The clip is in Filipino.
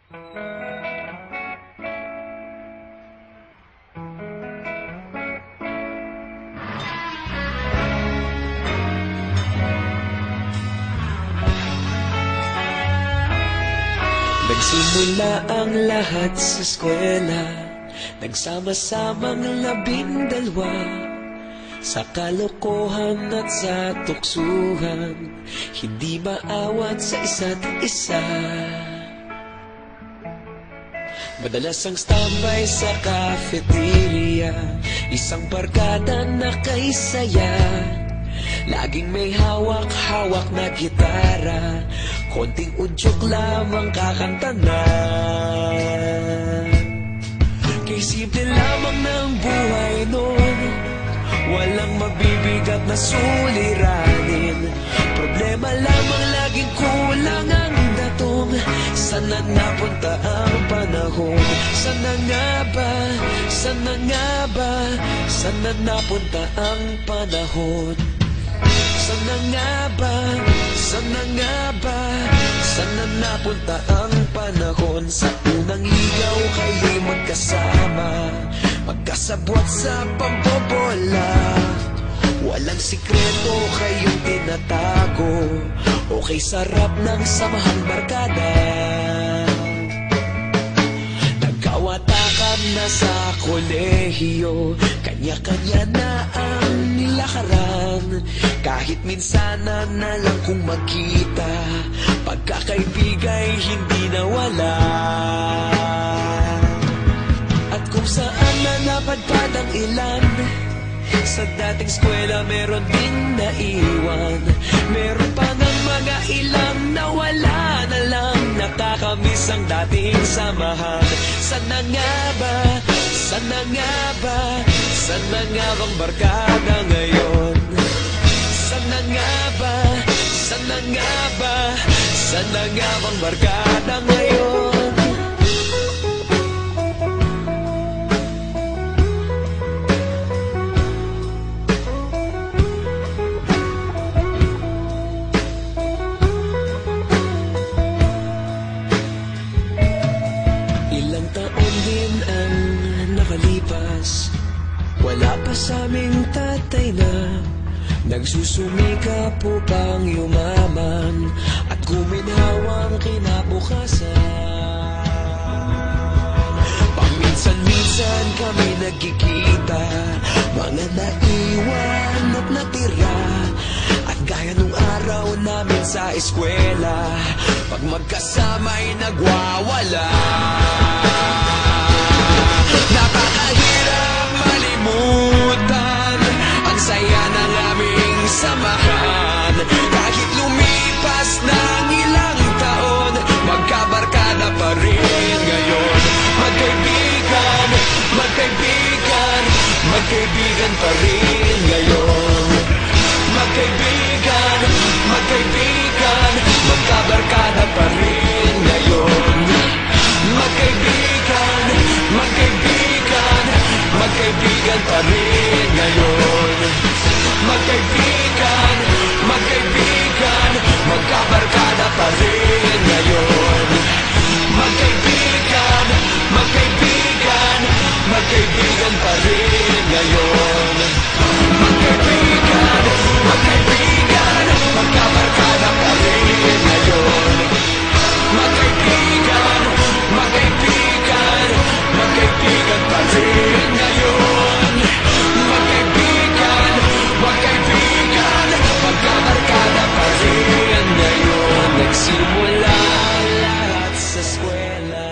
Nagsimula ang lahat sa eskwela, nagsama-samang 12 sa kalokohan at sa tuksuhan, hindi maawat sa isa't isa. Madalas ang standby sa cafeteria, isang barkada na kay saya. Laging may hawak-hawak na gitara, konting udyok lamang kakanta na. Kay simple lamang ng buhay noon, walang mabibigat na suliranin. Problema lamang laging kulang ang datong. Sana napunta ang panahon? Sana nga ba? Sana nga ba? Sana napunta ang panahon? Sana nga ba? Sana nga ba? Sana napunta ang panahon? Sa unang ligaw kayo'y magkasama, magkasabwat sa pambobola. Walang sikreto kayong tinatago, okay sarap ng samahang barkada. Nagkawatakan na sa kolehiyo, kanya-kanya na ang nilakaran. Kahit minsan na lang kung magkita, pagkakaibigay hindi nawala. At kung saan na napadpad ang ilan, sa dating eskwela meron ding naiwan. Meron pa ng mga ilang nawala na lang, nakakamiss ang dating samahan. Sana nga ba? Sana nga ba? Sana nga bang barkada ngayon? Sana nga ba? Sana nga ba? Sana nga bang barkada ngayon? Ilang taon din ang nakalipas, wala pa sa aming tatay na nagsusumikap upang yumaman at guminhawang kinabukasan. Paminsan-minsan kami nagkikita, mga naiwan at natira. At gaya nung araw namin sa eskwela, pag magkasama'y nagwawala. Nakakahirap malimutan ang saya ng aming samahan. Kahit lumipas ng ilang taon, magkabarkada pa rin ngayon. Magkaibigan, magkaibigan, magkaibigan pa rin ngayon. Magkaibigan, magkaibigan, magkabarkada pa rin ngayon. Magkaibigan, magkaibigan, magkaibigan pa rin ngayon. Magkaibigan, magkaibigan, magkabarkada pa rin ngayon. Magkaibigan, magkaibigan, magkaibigan pa rin ngayon. Magkaibigan, magkaibigan, magkabarkada pa rin ngayon. Magkaibigan, magkaibigan, magkaibigan pa rin ngayon. Magkaibigan, magkaibigan, magkabarkada pa rin ngayon. Nagsimula lahat sa eskwela.